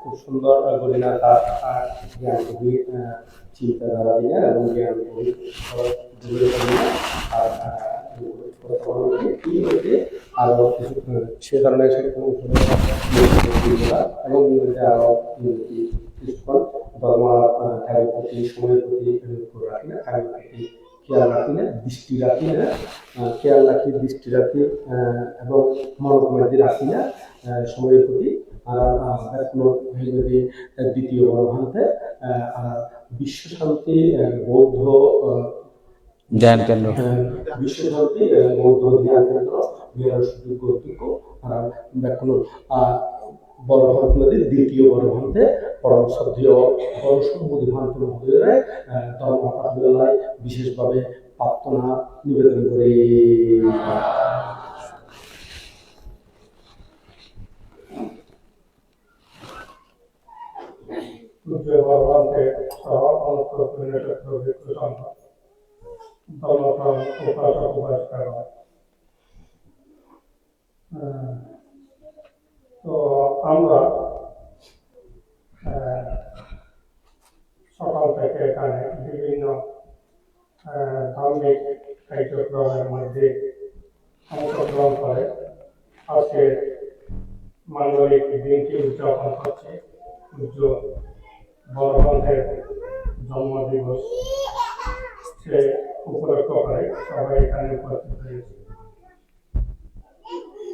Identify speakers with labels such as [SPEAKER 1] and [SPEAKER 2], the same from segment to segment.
[SPEAKER 1] খুব সুন্দর গলিনা তার জ্ঞান কবি চিন্তাধারা দিয়ে এবং জ্ঞান কবি আরো সে ধরনের এবং কিছুক্ষণ ধর্ম ঠাকুর প্রতি সময়ের প্রতি রাখি না, ঠাকুর প্রতি খেয়াল রাখি না, দৃষ্টি রাখি না, খেয়াল রাখি, দৃষ্টি রাখি এবং মনোকমাদি রাখি না সময়ের প্রতি। আর যদি দ্বিতীয় বড় ভান্তে বিশ্ব শান্তি বৌদ্ধ
[SPEAKER 2] ধ্যান কেন্দ্র,
[SPEAKER 1] বিশ্ব শান্তি বৌদ্ধ ধ্যান কেন্দ্র সুযোগ্য আর ব্যাকুল বড় ভান্ত নদীর দ্বিতীয় বড় ভান্তে পরম শ্রদ্ধেয় বড় ভান্ত মহোদয়ের ধর্মকাঠামোয় বিশেষভাবে প্রার্থনা নিবেদন করে।
[SPEAKER 3] তো আমরা সকাল থেকে এখানে বিভিন্ন ধার্মিক কার্যক্রমের মধ্যে অংশগ্রহণ করে আজকে মাঙ্গলিক দিনটি উদযাপন করছে। পূজ্য বড়গ্রন্থের জন্মদিবস সে উপলক্ষ করে সবাই এখানে উপস্থিত হয়েছে।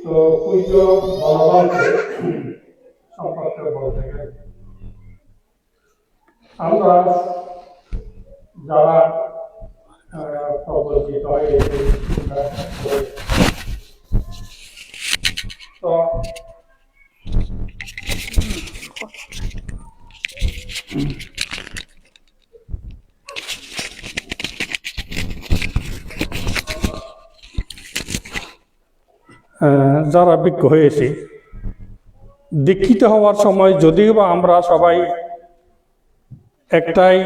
[SPEAKER 3] তো পূজ্য বড়গ্রন্থের সম্পর্কে বলতে গেলে আমরা যারা প্রবর্তিত হয়ে তো যারা বিজ্ঞ হয়েছে, দীক্ষিত হওয়ার সময় যদিও বা আমরা সবাই একটাই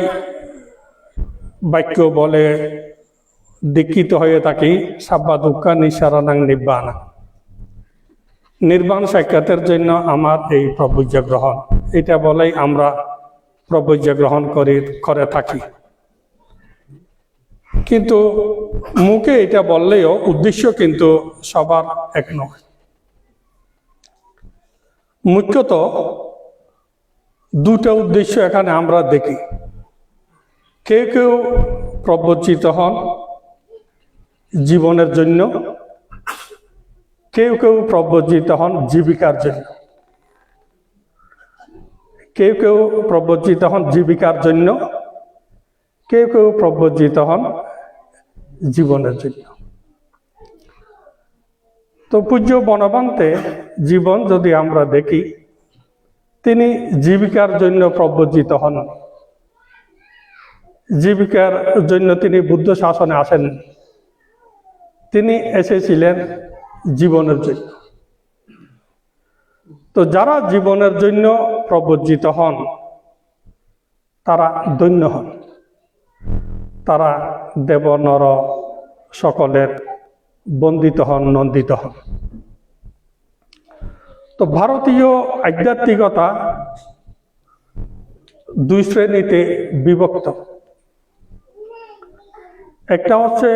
[SPEAKER 3] বাক্য বলে দীক্ষিত হয়ে থাকি, সাব্বা দুঃখা নিঃসারানাং নিব্বানা, নির্বাণ সাক্ষাতের জন্য আমার এই প্রবজ্য গ্রহণ, এটা বলেই আমরা প্রবজ্য গ্রহণ করে থাকি। কিন্তু মুখে এটা বললেও উদ্দেশ্য কিন্তু সবার এক নয়। মুখ্যত দুটো উদ্দেশ্য এখানে আমরা দেখি। কেউ কেউ প্রবজ্জিত হন জীবনের জন্য, কেউ কেউ প্রবজ্জিত হন জীবিকার জন্য। কেউ কেউ প্রবজ্জিত হন জীবিকার জন্য, কেউ কেউ প্রবজ্জিত হন জীবনের জন্য। তো পূজ্য বনবান্তে জীবন যদি আমরা দেখি, তিনি জীবিকার জন্য প্রবজ্জিত হন। জীবিকার জন্য তিনি বুদ্ধ শাসনে আসেন, তিনি এসেছিলেন জীবনের জন্য। তো যারা জীবনের জন্য প্রবজ্জিত হন তারা ধন্য হন, তারা দেব নর সকলের বন্দিত হন, নন্দিত হন। তো ভারতীয় আধ্যাত্মিকতা দুই শ্রেণীতে বিভক্ত। একটা হচ্ছে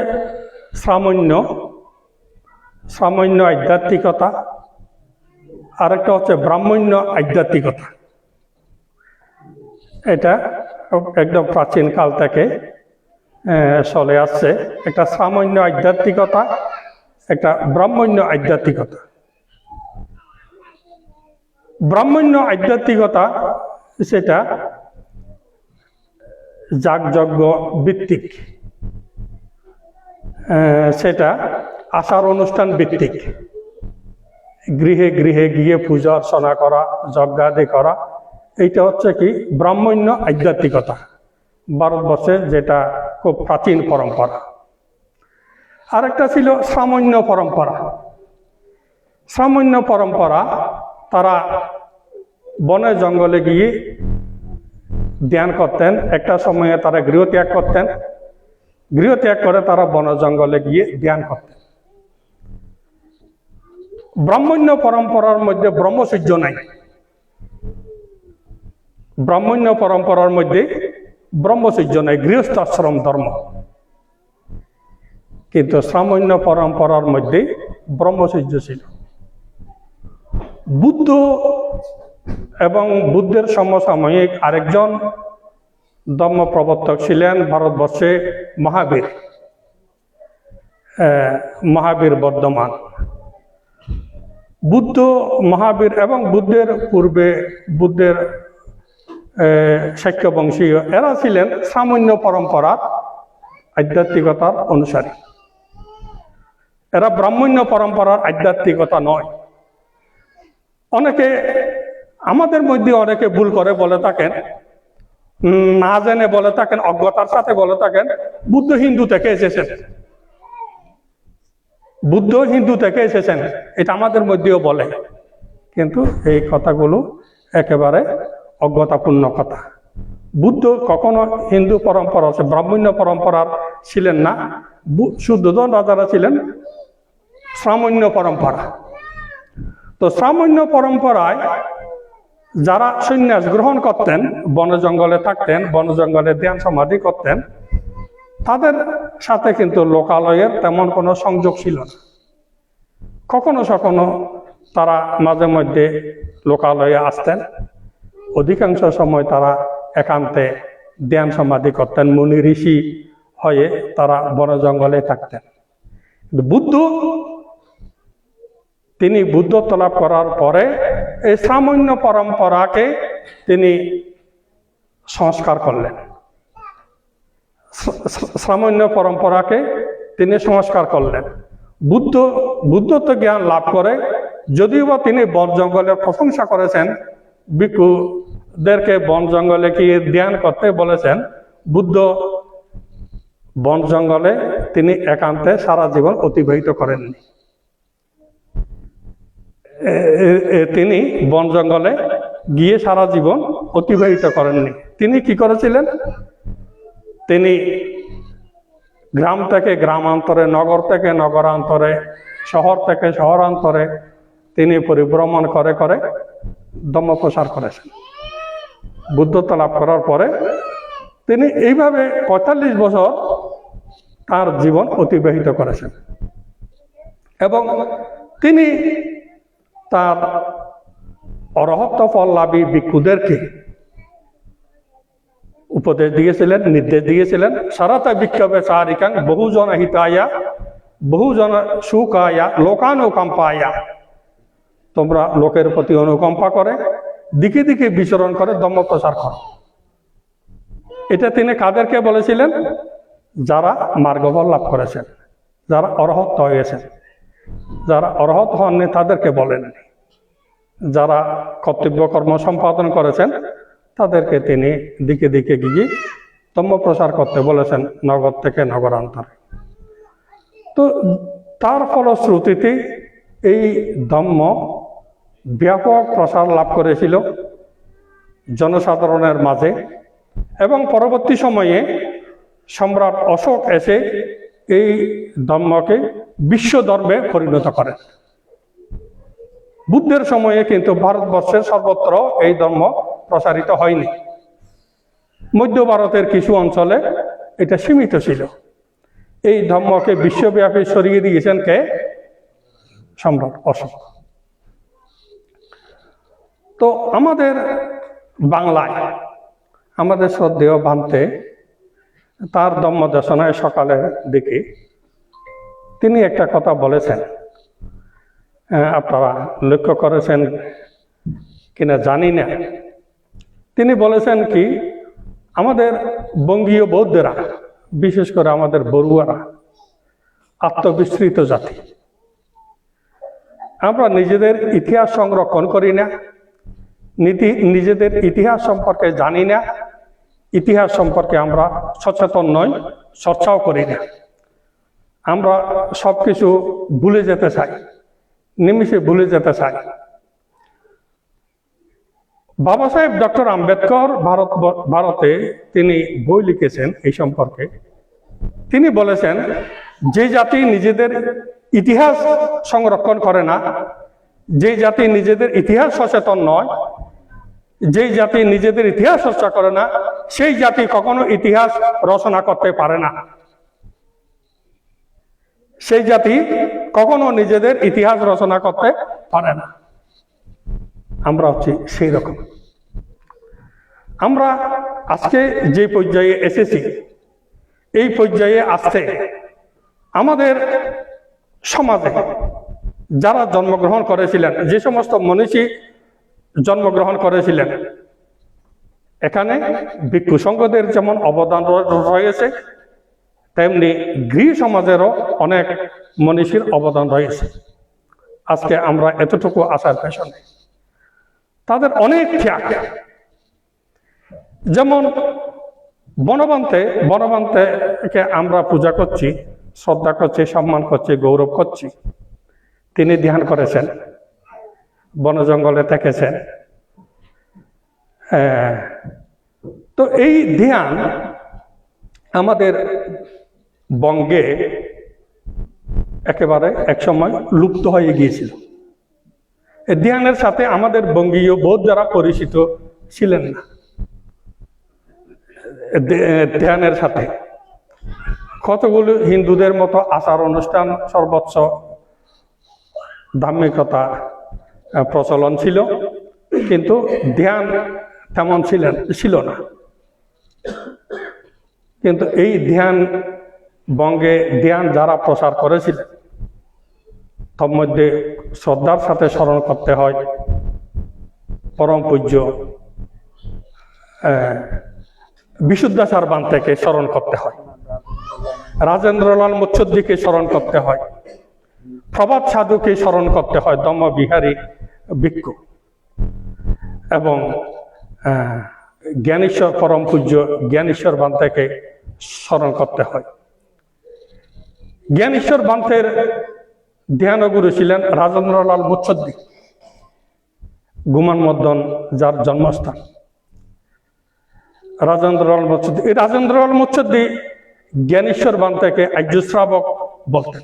[SPEAKER 3] সামান্য আধ্যাত্মিকতা, আর একটা হচ্ছে ব্রাহ্মণ্য আধ্যাত্মিকতা। এটা একদম প্রাচীন কাল থেকে চলে আসছে। একটা সামান্য আধ্যাত্মিকতা, একটা ব্রাহ্মণ্য আধ্যাত্মিকতা। ব্রাহ্মণ্য আধ্যাত্মিকতা সেটা যাগযজ্ঞ ভিত্তিক, সেটা আচার অনুষ্ঠান ভিত্তিক, গৃহে গৃহে গিয়ে পূজা অর্চনা করা, যজ্ঞাদি করা, এইটা হচ্ছে কি ব্রাহ্মণ্য আধ্যাত্মিকতা, ভারতবর্ষের যেটা খুব প্রাচীন পরম্পরা। আরেকটা ছিল সামান্য পরম্পরা। সামান্য পরম্পরা, তারা বনে জঙ্গলে গিয়ে ধ্যান করতেন, একটা সময়ে তারা গৃহত্যাগ করতেন, গৃহত্যাগ করে তারা বন জঙ্গলে গিয়ে ধ্যান করতেন। ব্রাহ্মণ্য পরম্পরার মধ্যে ব্রহ্মচর্য নাই, ব্রাহ্মণ্য পরম্পরার মধ্যে ব্রহ্মচর্য নাই, গৃহস্থাশ্রম ধর্ম। কিন্তু শ্রামণ্য পরম্পরার মধ্যে ব্রহ্মচর্য ছিল। বুদ্ধ এবং বুদ্ধের সমসাময়িক আরেকজন ধর্ম প্রবর্তক ছিলেন ভারতবর্ষে মহাবীর বর্ধমান। বুদ্ধ, মহাবীর এবং বুদ্ধের পূর্বে বুদ্ধের শাক্য বংশীয় এরা ছিলেন সামান্য পরম্পরার আধ্যাত্মিকতার অনুসারী। এরা ব্রাহ্মণ্য পরম্পরার আধ্যাত্মিকতা নয়। অনেকে আমাদের মধ্যে অনেকে ভুল করে বলে থাকেন, না জেনে বলে থাকেন, অজ্ঞতার সাথে বলে থাকেন বুদ্ধ হিন্দু থেকে এসেছেন, বুদ্ধ হিন্দু থেকে এসেছেন, এটা আমাদের মধ্যেও বলে। কিন্তু এই কথাগুলো একেবারে অজ্ঞতাপূর্ণ কথা। বুদ্ধ কখনো হিন্দু পরম্পরা, ব্রাহ্মণ্য পরম্পরার ছিলেন না। শুদ্ধোধন রাজারা ছিলেন শ্রামণ্য পরম্পরা। তো শ্রামণ্য পরম্পরায় যারা সন্ন্যাস গ্রহণ করতেন, বন জঙ্গলে থাকতেন, বন জঙ্গলে ধ্যান সমাধি করতেন, তাদের সাথে কিন্তু লোকালয়ের তেমন কোনো সংযোগ ছিল না। কখনো কখনো তারা মাঝে মধ্যে লোকালয়ে আসতেন, অধিকাংশ সময় তারা একান্তে ধ্যান সমাধি করতেন, মুনি ঋষি হয়ে তারা বন জঙ্গলে থাকতেন। বুদ্ধ, তিনি বুদ্ধত্ব লাভ করার পরে এই শ্রামণ্য পরম্পরাকে তিনি সংস্কার করলেন, শ্রামণ্য পরম্পরাকে তিনি সংস্কার করলেন। বুদ্ধত্ব জ্ঞান লাভ করে যদিও বা তিনি বন জঙ্গলের প্রশংসা করেছেন, ভিক্ষুদেরকে বন জঙ্গলে গিয়ে ধ্যান করতে বলেছেন, বুদ্ধ বন জঙ্গলে তিনি একান্তে সারা জীবন অতিবাহিত করেননি। তিনি বন জঙ্গলে গিয়ে সারা জীবন অতিবাহিত করেননি। তিনি কি করেছিলেন? তিনি গ্রাম থেকে গ্রামান্তরে, নগর থেকে নগরান্তরে, শহর থেকে শহরান্তরে তিনি পরিভ্রমণ করে করে ধর্ম প্রসার করেছেন। বুদ্ধত্ব লাভ করার পরে তিনি এইভাবে ৪৫ বছর তার জীবন অতিবাহিত করেছেন এবং তিনি তার অরহত্ব ফল লাভী ভিক্ষুদেরকে উপদেশ দিয়েছিলেন, নির্দেশ দিয়েছিলেন, সারাতা বিক্ষোভে চারিকাং বহুজন হিতায়া বহুজন সুখায়া লোকানুকম্পায়া, তোমরা লোকের প্রতি অনুকম্পা করে দিকে দিকে বিচরণ করে ধর্ম প্রচার করো। এটা তিনি কাদেরকে বলেছিলেন? যারা মার্গফল লাভ করেছেন, যারা অরহত হয়েছেন। যারা অরহত হননি তাদেরকে বলেননি। যারা কর্তব্য কর্ম সম্পাদন করেছেন তাদেরকে তিনি দিকে দিকে গিয়ে ধর্ম প্রচার করতে বলেছেন, নগর থেকে নগরান্তরে। তো তার ফলশ্রুতিতে এই ধর্ম ব্যাপক প্রসার লাভ করেছিল জনসাধারণের মাঝে এবং পরবর্তী সময়ে সম্রাট অশোক এসে এই ধর্মকে বিশ্ব ধর্মে পরিণত করেন। বুদ্ধের সময়ে কিন্তু ভারতবর্ষের সর্বত্র এই ধর্ম প্রসারিত হয়নি। মধ্য ভারতের কিছু অঞ্চলে এটা সীমিত ছিল। এই ধর্মকে বিশ্বব্যাপী ছড়িয়ে দিয়েছেন কে? সম্রাট অশোক। তো আমাদের বাংলায়, আমাদের শ্রদ্ধেয় ভান্তে তার ধর্ম দেশনায় সকালের দিকে তিনি একটা কথা বলেছেন, আপনারা লক্ষ্য করেছেন কিনা জানি না। তিনি বলেছেন কি, আমাদের বঙ্গীয় বৌদ্ধরা, বিশেষ করে আমাদের বড়ুয়ারা আত্মবিস্মৃত জাতি। আমরা নিজেদের ইতিহাস সংরক্ষণ করি না, নিজেদের ইতিহাস সম্পর্কে জানি না, ইতিহাস সম্পর্কে আমরা সচেতন নই, চর্চাও করি না। আমরা সবকিছু ভুলে যেতে চাই, নিমিষে ভুলে যেতে চাই। বাবা সাহেব ডক্টর আম্বেদকর ভারতে তিনি বই লিখেছেন এই সম্পর্কে। তিনি বলেছেন, যে জাতি নিজেদের ইতিহাস সংরক্ষণ করে না, যে জাতি নিজেদের ইতিহাস সচেতন নয়, যেই জাতি নিজেদের ইতিহাস চর্চা করে না, সেই জাতি কখনো ইতিহাস রচনা করতে পারে না। সেই জাতি কখনো নিজেদের ইতিহাস রচনা করতে পারে না। আমরা হচ্ছি সেই রকম। আমরা আজকে যে পর্যায়ে এসেছি, এই পর্যায়ে আসতে আমাদের সমাজে যারা জন্মগ্রহণ করেছিলেন, যে সমস্ত মনীষী জন্মগ্রহণ করেছিলেন, এখানে ভিক্ষু সংঘদের যেমন অবদান রয়েছে, তেমনি গৃহ সমাজেরও অনেক মনীষীর অবদান রয়েছে। আজকে আমরা এতটুকু আসার পেছনে তাদের অনেক ত্যাগ। যেমন বনবান্তেকে আমরা পূজা করছি, শ্রদ্ধা করছি, সম্মান করছি, গৌরব করছি। তিনি ধ্যান করেছেন, বন জঙ্গলে থেকেছেন। তো এই ধ্যান আমাদের বঙ্গে একেবারে একসময় লুপ্ত হয়ে গিয়েছিল। এই ধ্যানের সাথে আমাদের বঙ্গীয় বৌদ্ধ যারা পরিচিত ছিলেন না। ধ্যানের সাথে কতগুলো হিন্দুদের মতো আচার অনুষ্ঠান, সর্বোচ্চ ধার্মিকতা প্রচলন ছিল, কিন্তু ধ্যান তেমন ছিল না। কিন্তু এই ধ্যান বঙ্গে ধ্যান যারা প্রচার করেছিলেন, তার মধ্যে শ্রদ্ধার সাথে স্মরণ করতে হয় পরম পূজ্য বিশুদ্ধাচার বান্তেকে স্মরণ করতে হয়, রাজেন্দ্রলাল মুচ্ছদ্দিকে স্মরণ করতে হয়, প্রভাত সাধুকে স্মরণ করতে হয়, দম্মবিহারী ভিক্ষু, এবং জ্ঞানেশ্বর পরম পূজ্য জ্ঞানেশ্বর বান্তেকে স্মরণ করতে হয়। জ্ঞানেশ্বর বান্তের ধ্যানগুরু ছিলেন রাজেন্দ্রলাল মুচ্ছদ্দি, গুমান মদন যার জন্মস্থান। রাজেন্দ্রলাল মুচ্ছদ্দি জ্ঞানেশ্বর বান্তেকে আর্য শ্রাবক বলতেন।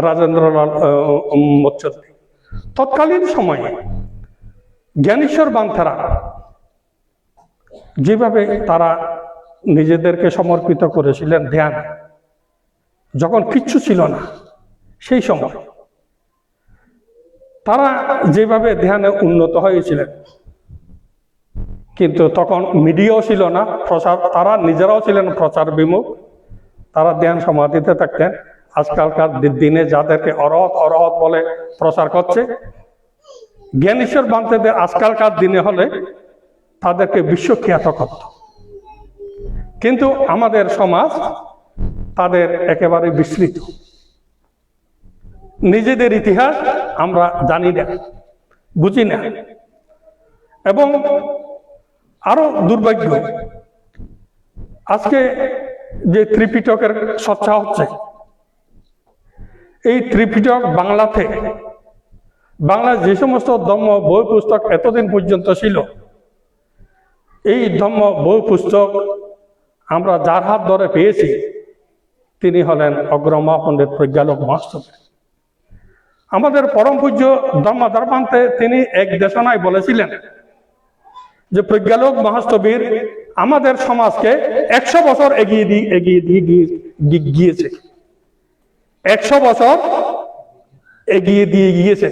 [SPEAKER 3] রাজেন্দ্রলাল মুচ্ছদ্দি তৎকালীন সময়ে জ্ঞানেশ্বর বান্তেরা যেভাবে তারা নিজেদেরকে সমর্পিত করেছিলেন ধ্যান, যখন কিচ্ছু ছিল না সেই সময় তারা যেভাবে ধ্যানে উন্নত হয়েছিলেন, কিন্তু তখন মিডিয়াও ছিল না, তারা নিজেরাও ছিলেন প্রচার বিমুখ। তারা ধ্যান সমাধিতে থাকতেন। আজকালকার দিনে যাদেরকে অরহত বলে প্রচার করছে, জ্ঞানেশ্বর বান্তেদের আজকালকার দিনে হলে তাদেরকে বিশ্বখ্যাত করত। কিন্তু আমাদের সমাজ তাদের একেবারে বিস্মৃত। নিজেদের ইতিহাস আমরা জানি না, বুঝি না। এবং আরো দুর্ভাগ্য, আজকে যে ত্রিপিটকের চর্চা হচ্ছে, এই ত্রিপিটক বাংলায় যে সমস্ত ধর্ম বই পুস্তক এতদিন পর্যন্ত ছিল, এই ধর্ম বই পুস্তক আমরা যার হাত ধরে পেয়েছি তিনি হলেন অগ্রমা পণ্ডিত প্রজ্ঞালোক মহাস্তবীর। আমাদের পরম পূজ্য ধর্মধার পান্তে তিনি এক দেশনায় বলেছিলেন যে প্রজ্ঞালোক মহাস্তবীর আমাদের সমাজকে 100 বছর এগিয়ে দিয়ে গিয়েছে। 100 বছর এগিয়ে দিয়ে গিয়েছে।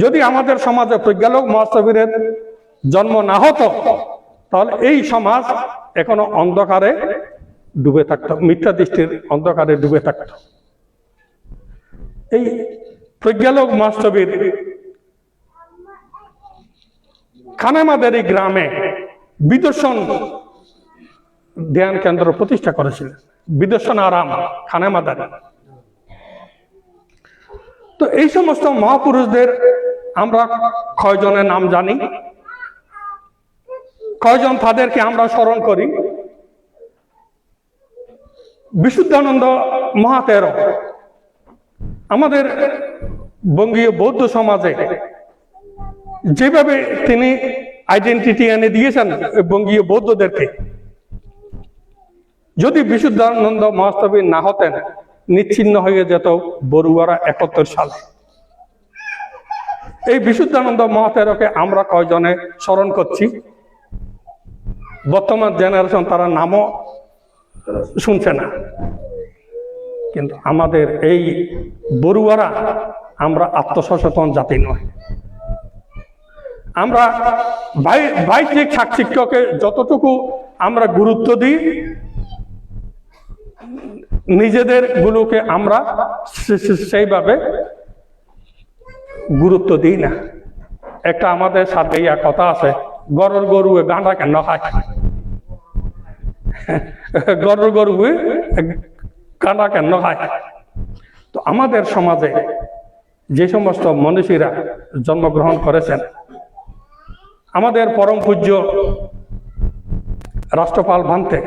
[SPEAKER 3] যদি আমাদের সমাজে প্রজ্ঞালোক মহাস্তবীরের জন্ম না হতো, তাহলে এই সমাজ এখনো অন্ধকারে ডুবে থাকতো, মিথ্যা দৃষ্টির অন্ধকারে ডুবে থাকত। এই প্রজ্ঞালোক মহাস্তবীর খানেমাদারি গ্রামে বিদর্শন ধ্যান কেন্দ্র প্রতিষ্ঠা করেছিলেন, বিদর্শন আরাম খানেমাদারি। তো এই সমস্ত মহাপুরুষদের আমরা কয়জনের নাম জানি, কয়জন তাদেরকে আমরা স্মরণ করি। বিশুদ্ধানন্দ মহাতের আমাদের বঙ্গীয় বৌদ্ধ সমাজে যেভাবে তিনি আইডেন্টিটি এনে দিয়েছেন বঙ্গীয় বৌদ্ধদেরকে, যদি বিশুদ্ধানন্দ মহাস্তবী না হতেন, নিচ্ছিন্ন হয়ে যেত বড়ুয়ারা 71 সালে। এই বিশুদ্ধানন্দ মহাতেরকে আমরা কয়জনে স্মরণ করছি? বর্তমান জেনারেশন তারা নামও শুনছে না। কিন্তু আমাদের এই বড়ুয়ারা আমরা আত্মসচেতন জাতি নয়। আমরা বাহ্যিক সাক্ষিক্যকে যতটুকু আমরা গুরুত্ব দিই, নিজেদের গুলোকে আমরা সেইভাবে গুরুত্ব দিই না। একটা আমাদের সাথে কথা আছে, গরুর গরু গাঁডা কেন খায়? গরুর গরু গাঁডা কেন খায়? তো আমাদের সমাজে যে সমস্ত মনীষীরা জন্মগ্রহণ করেছেন, আমাদের পরম পূজ্য রাষ্ট্রপাল ভান্তে,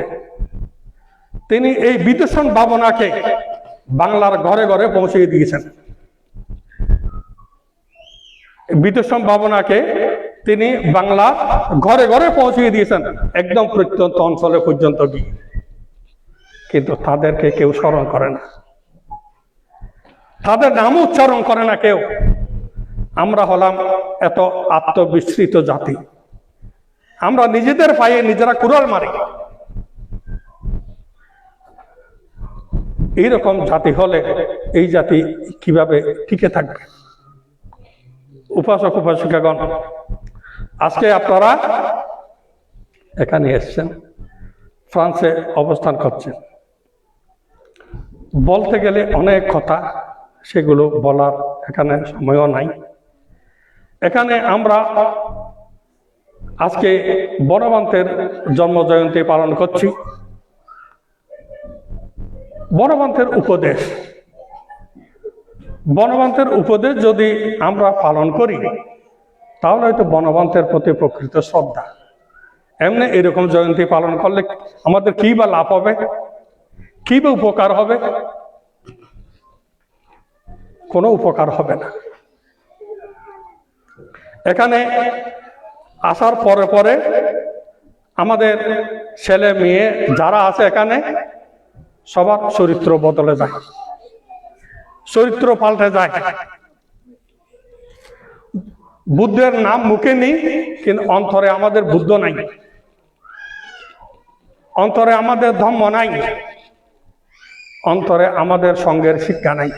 [SPEAKER 3] তিনি এই বিদূষণ ভাবনাকে বাংলার ঘরে ঘরে পৌঁছে দিয়েছেন। বিদূষণ ভাবনাকে তিনি বাংলার ঘরে ঘরে পৌঁছে দিয়েছেন, একদম প্রত্যন্ত অঞ্চলে পর্যন্ত গিয়ে। কিন্তু তাদেরকে কেউ স্মরণ করে না, তাদের নাম উচ্চারণ করে না কেউ। আমরা হলাম এত আত্মবিস্মৃত জাতি, আমরা নিজেদের পায়ে নিজেরা কুড়াল মারি। এইরকম জাতি হলে এই জাতি কিভাবে টিকে থাকবে? উপাসক উপাসিকাগণ, আজকে আপনারা এখানে এসছেন, ফ্রান্সে অবস্থান করছেন। বলতে গেলে অনেক কথা, সেগুলো বলার এখানে সময়ও নাই। এখানে আমরা আজকে বনবান্তের জন্মজয়ন্তী পালন করছি। বনবান্তের উপদেশ, বনবান্তের উপদেশ যদি আমরা পালন করি, তাহলে হয়তো বনবান্তের প্রতি প্রকৃত শ্রদ্ধা। এমনি এরকম জয়ন্তী পালন করলে আমাদের কি বা লাভ হবে, কি বা উপকার হবে? কোনো উপকার হবে না। এখানে আসার পরে পরে আমাদের ছেলে মেয়ে যারা আছে এখানে, সবার চরিত্র বদলে যায়, চরিত্র পাল্টে যায়। বুদ্ধের নাম মুখে নেই, কিন্তু অন্তরে আমাদের বুদ্ধ নাই, অন্তরে আমাদের ধর্ম নাই, অন্তরে আমাদের সঙ্গের শিক্ষা নাই।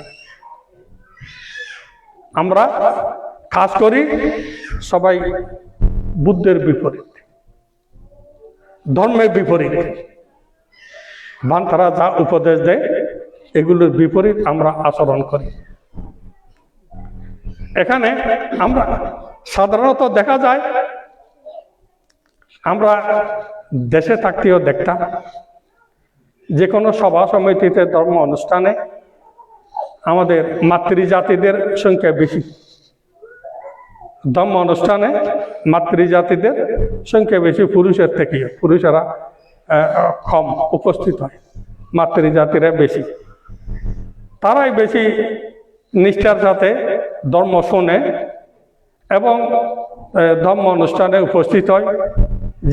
[SPEAKER 3] আমরা কাজ করি সবাই বুদ্ধের বিপরীত, ধর্মের বিপরীত। ভান্তারা যা উপদেশ দেয় এগুলোর বিপরীত আমরা আচরণ করি। এখানে আমরা সাধারণত দেখা যায়, আমরা দেশে থাকতেও দেখতাম, যে কোনো সভা সমিতিতে, ধর্ম অনুষ্ঠানে আমাদের মাতৃজাতিদের সংখ্যা বেশি। ধর্ম অনুষ্ঠানে মাতৃজাতিদের সংখ্যা বেশি পুরুষের থেকে, পুরুষেরা কম উপস্থিত হয়, মাতৃজাতিরা বেশি। তারাই বেশি নিষ্ঠার সাথে ধর্ম শোনে এবং ধর্ম অনুষ্ঠানে উপস্থিত হয়।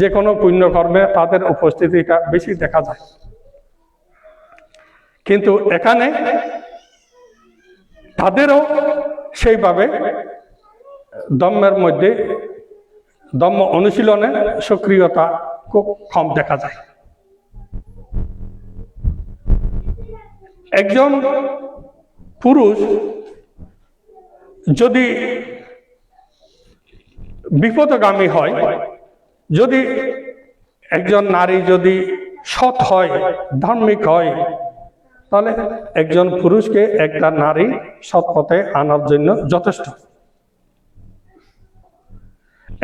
[SPEAKER 3] যে কোনো পুণ্যকর্মে তাদের উপস্থিতিটা বেশি দেখা যায়। কিন্তু এখানে তাদেরও সেইভাবে ধর্মের মধ্যে, ধর্ম অনুশীলনে সক্রিয়তা খুব কম দেখা যায়। একজন পুরুষ যদি বিপদগামী হয়, যদি একজন নারী যদি সৎ হয়, ধার্মিক হয়, তাহলে একজন পুরুষকে একটা নারী সৎ পথে আনার জন্য যথেষ্ট।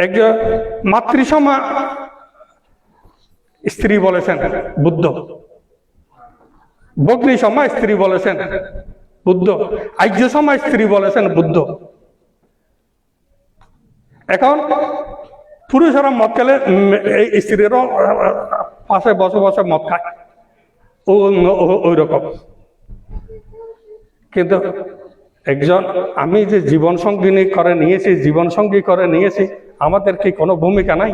[SPEAKER 3] একজন মাতৃসমা স্ত্রী বলেছেন বুদ্ধ, বগ্নি সমা স্ত্রী বলেছেন বুদ্ধ, আর্য সমা স্ত্রী বলেছেন বুদ্ধ। এখন পুরুষেরা মদ খেলে এই স্ত্রীরও পাশে বসে বসে মদ খায়, ওই রকম। কিন্তু একজন আমি যে জীবন সঙ্গিনী করে নিয়েছি, জীবন সঙ্গী করে নিয়েছি, আমাদের কি কোনো ভূমিকা নাই?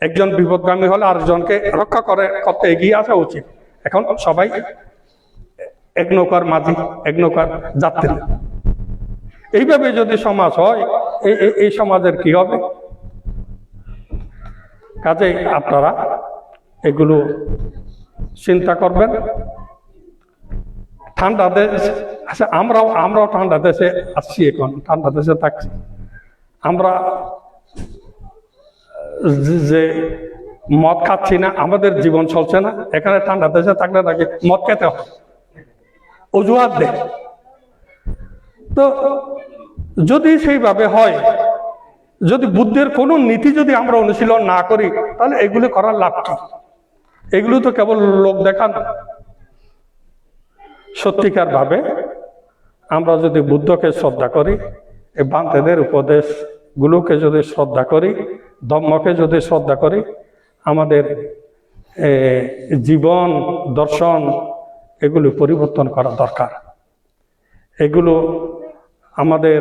[SPEAKER 3] একজন বিপদগামী হলে আরেকজনকে রক্ষা করতে এগিয়ে আসা উচিত। এখন সবাই এক নৌকার মাঝি, এক নৌকার যাত্রী। এইভাবে যদি সমাজ হয়, এই সমাজের কি হবে? কাজেই আপনারা এগুলো চিন্তা করবেন। ঠান্ডা দেশ, আচ্ছা আমরাও ঠান্ডা দেশে আসছি, এখন ঠান্ডা দেশে থাকছি। আমরা যে মদ খাচ্ছি না, আমাদের জীবন চলছে না। এখানে ঠান্ডা দেশে থাকলে নাকি মদ খেতে হয়, অজুহাত দেয়। তো যদি সেইভাবে হয়, যদি বুদ্ধের কোনো নীতি যদি আমরা অনুশীলন না করি, তাহলে এগুলি করার লাভ কি? এগুলো তো কেবল লোক দেখান। সত্যিকার ভাবে আমরা যদি বুদ্ধকে শ্রদ্ধা করি, এই বান্তেদের উপদেশ গুলোকে যদি শ্রদ্ধা করি, ধর্মকে যদি শ্রদ্ধা করি, আমাদের জীবন দর্শন এগুলো পরিবর্তন করা দরকার। এগুলো আমাদের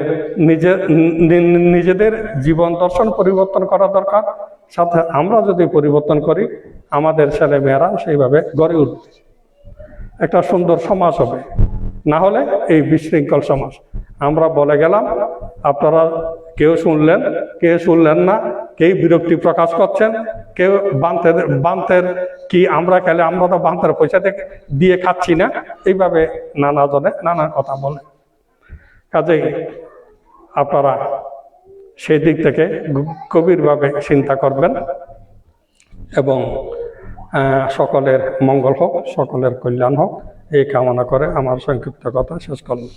[SPEAKER 3] নিজেদের জীবন দর্শন পরিবর্তন করা দরকার। সাথে আমরা যদি পরিবর্তন করি, আমাদের ছেলে মেয়েরা সেইভাবে গড়ে উঠবে, একটা সুন্দর সমাজ হবে। না হলে এই বিশৃঙ্খল সমাজ। আমরা বলে গেলাম, আপনারা কেউ শুনলেন না, কেউ বিরক্তি প্রকাশ করছেন, কেউ বান্তের কি আমরা খেলে, আমরা তো বান্তের পয়সা দিয়ে খাচ্ছি না, এইভাবে নানা জনে নানা কথা বলে। কাজেই আপনারা সেই দিক থেকে গভীরভাবে চিন্তা করবেন এবং সকলের মঙ্গল হোক, সকলের কল্যাণ হোক, এই কামনা করে আমার সংক্ষিপ্ত কথা শেষ করলাম।